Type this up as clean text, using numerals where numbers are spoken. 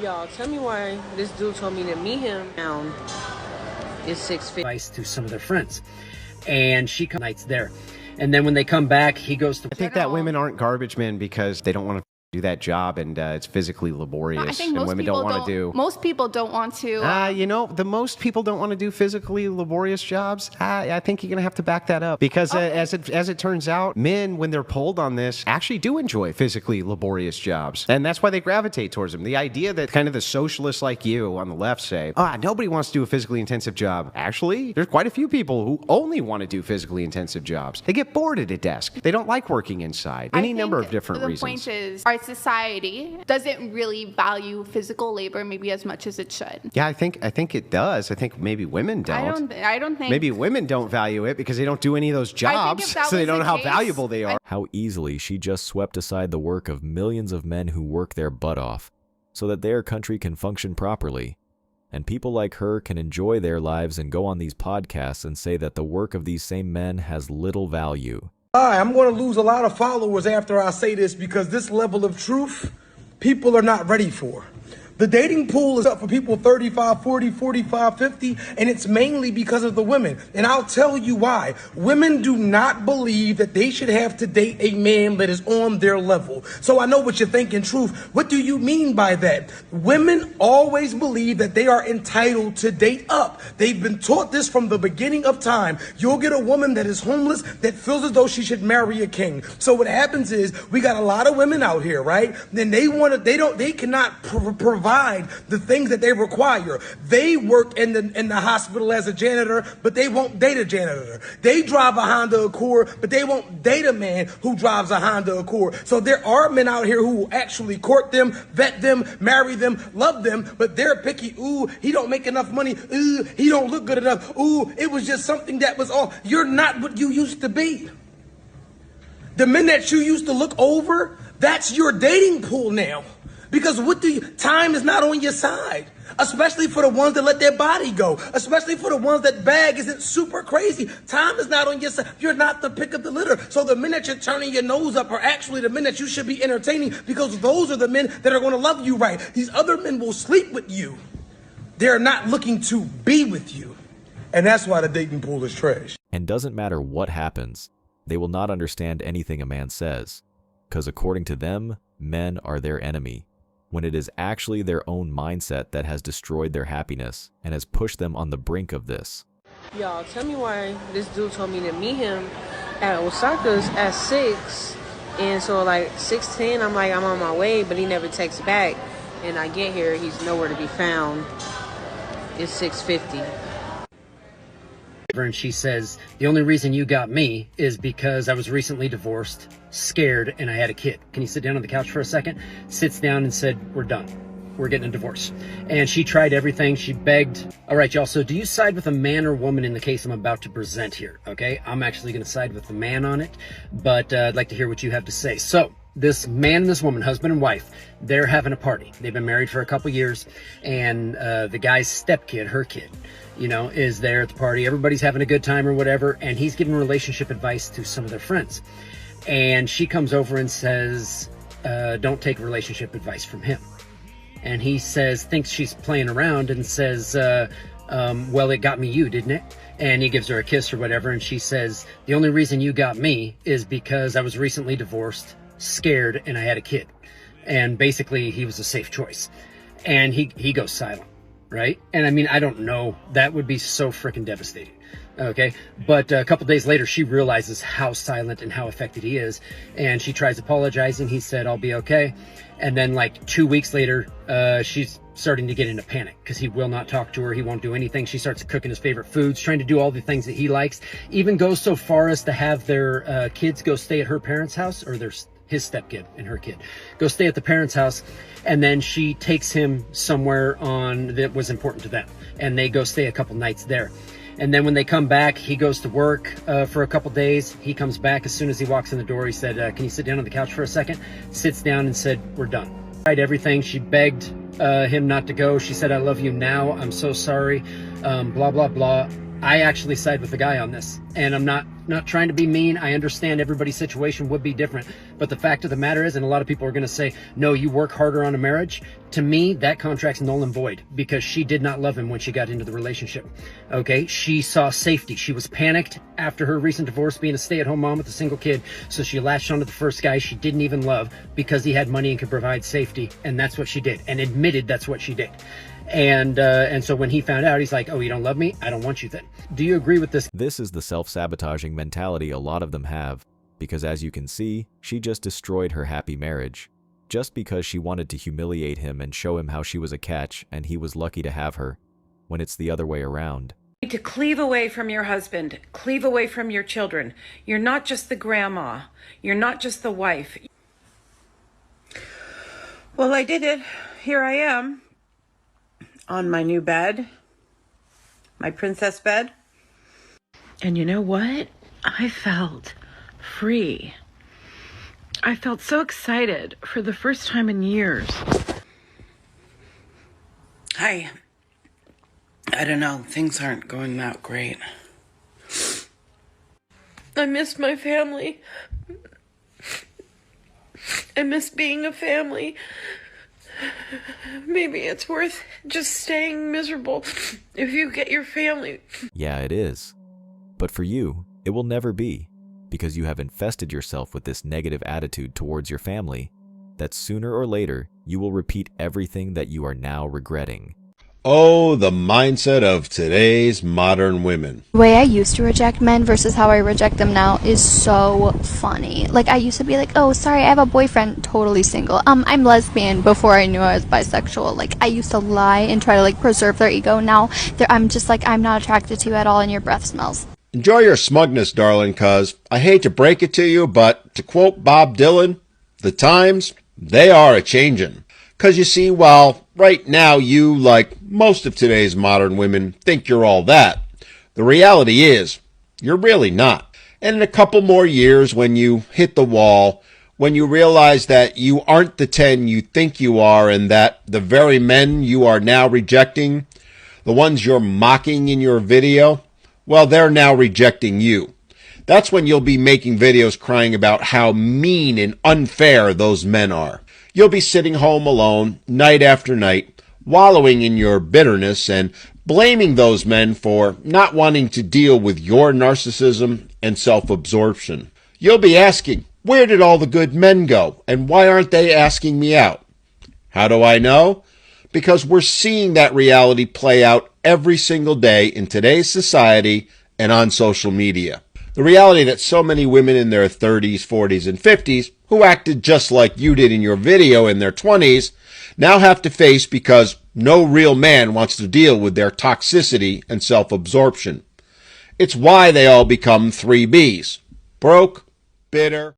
Y'all, tell me why this dude told me to meet him down is 650 to some of their friends, and she nights there, and then when they come back, he goes to. I think that women aren't garbage men because they don't want to do that job, and it's physically laborious. I think and women don't want to do. Most people don't want to. The most people don't want to do physically laborious jobs. I think you're gonna have to back that up because as it turns out, men, when they're polled on this, actually do enjoy physically laborious jobs, and that's why they gravitate towards them. The idea that kind of the socialists like you on the left say, nobody wants to do a physically intensive job. Actually, there's quite a few people who only want to do physically intensive jobs. They get bored at a desk. They don't like working inside. Any number of different reasons. The point is, our society doesn't really value physical labor maybe as much as it should. Yeah, I think it does. I think maybe women don't. I don't think. Maybe women don't value it because they don't do any of those jobs, so they don't know how valuable they are. How easily she just swept aside the work of millions of men who work their butt off so that their country can function properly. And people like her can enjoy their lives and go on these podcasts and say that the work of these same men has little value. Hi, I'm going to lose a lot of followers after I say this because this level of truth, people are not ready for. The dating pool is up for people 35, 40, 45, 50, and it's mainly because of the women. And I'll tell you why. Women do not believe that they should have to date a man that is on their level. So I know what you're thinking, truth. What do you mean by that? Women always believe that they are entitled to date up. They've been taught this from the beginning of time. You'll get a woman that is homeless that feels as though she should marry a king. So what happens is we got a lot of women out here, right? Then they cannot provide the things that they require. They work in the hospital as a janitor, but they won't date a janitor. They drive a Honda Accord, but they won't date a man who drives a Honda Accord. So there are men out here who will actually court them, vet them, marry them, love them, but they're picky. Ooh, he don't make enough money. Ooh, he don't look good enough. Ooh, it was just something that was all. You're not what you used to be. The men that you used to look over, that's your dating pool now. Because time is not on your side, especially for the ones that let their body go, especially for the ones that bag isn't super crazy. Time is not on your side. You're not the pick of the litter. So the men that you're turning your nose up are actually the men that you should be entertaining because those are the men that are going to love you right. These other men will sleep with you. They're not looking to be with you. And that's why the dating pool is trash. And doesn't matter what happens, they will not understand anything a man says. Because according to them, men are their enemy, when it is actually their own mindset that has destroyed their happiness and has pushed them on the brink of this. Y'all, tell me why this dude told me to meet him at Osaka's at 6, and so like 6:10, I'm on my way, but he never texts back, and I get here, he's nowhere to be found. It's 6:50. And she says, the only reason you got me is because I was recently divorced, scared, and I had a kid. Can you sit down on the couch for a second? Sits down and said, we're done. We're getting a divorce. And she tried everything. She begged. All right, y'all. So do you side with a man or woman in the case I'm about to present here? Okay, I'm actually going to side with the man on it, but I'd like to hear what you have to say. So this man and this woman, husband and wife, they're having a party. They've been married for a couple years, and the guy's stepkid, her kid, is there at the party. Everybody's having a good time or whatever, and he's giving relationship advice to some of their friends. And she comes over and says, don't take relationship advice from him. And he thinks she's playing around and says, well, it got me you, didn't it? And he gives her a kiss or whatever, and she says, the only reason you got me is because I was recently divorced, scared, and I had a kid. And basically, he was a safe choice. And he goes silent. Right? And I mean, I don't know. That would be so freaking devastating. Okay. But a couple days later, she realizes how silent and how affected he is. And she tries apologizing. He said, I'll be okay. And then like 2 weeks later, she's starting to get into panic because he will not talk to her. He won't do anything. She starts cooking his favorite foods, trying to do all the things that he likes, even goes so far as to have their kids go stay at her parents' house, or his stepkid and her kid go stay at the parents' house. And then she takes him somewhere that was important to them, and they go stay a couple nights there. And then when they come back, he goes to work for a couple days. He comes back. As soon as he walks in the door, he said, can you sit down on the couch for a second? Sits down and said, we're done. Tried everything. She begged him not to go. She said, I love you now. I'm so sorry. Blah, blah, blah. I actually side with the guy on this, and I'm not trying to be mean. I understand everybody's situation would be different, but the fact of the matter is, and a lot of people are going to say, no, you work harder on a marriage. To me, that contract's null and void, because she did not love him when she got into the relationship. Okay, she saw safety. She was panicked after her recent divorce, being a stay-at-home mom with a single kid, so she latched onto the first guy she didn't even love because he had money and could provide safety, and that's what she did, and admitted that's what she did. And so when he found out, he's like, oh, you don't love me? I don't want you then. Do you agree with this? This is the self-sabotaging mentality a lot of them have, because as you can see, she just destroyed her happy marriage, just because she wanted to humiliate him and show him how she was a catch and he was lucky to have her, when it's the other way around. You need to cleave away from your husband, cleave away from your children. You're not just the grandma. You're not just the wife. Well, I did it. Here I am. On my new bed, my princess bed. And you know what? I felt free. I felt so excited for the first time in years. I don't know, things aren't going that great. I miss my family. I miss being a family. Maybe it's worth just staying miserable if you get your family. Yeah, it is. But for you, it will never be, because you have infested yourself with this negative attitude towards your family, that sooner or later you will repeat everything that you are now regretting. Oh, the mindset of today's modern women. The way I used to reject men versus how I reject them now is so funny. Like, I used to be like, oh, sorry, I have a boyfriend, totally single. I'm lesbian before I knew I was bisexual. Like, I used to lie and try to, like, preserve their ego. Now, I'm just like, I'm not attracted to you at all and your breath smells. Enjoy your smugness, darling, cuz I hate to break it to you, but to quote Bob Dylan, the times, they are a-changin'. Cuz you see, while right now you, like most of today's modern women, think you're all that, the reality is, you're really not. And in a couple more years, when you hit the wall, when you realize that you aren't the 10 you think you are, and that the very men you are now rejecting, the ones you're mocking in your video, well, they're now rejecting you. That's when you'll be making videos crying about how mean and unfair those men are. You'll be sitting home alone, night after night, wallowing in your bitterness and blaming those men for not wanting to deal with your narcissism and self-absorption. You'll be asking, where did all the good men go, and why aren't they asking me out? How do I know? Because we're seeing that reality play out every single day in today's society and on social media. The reality that so many women in their 30s, 40s, and 50s who acted just like you did in your video in their 20s now have to face because no real man wants to deal with their toxicity and self-absorption. It's why they all become 3Bs. Broke, bitter,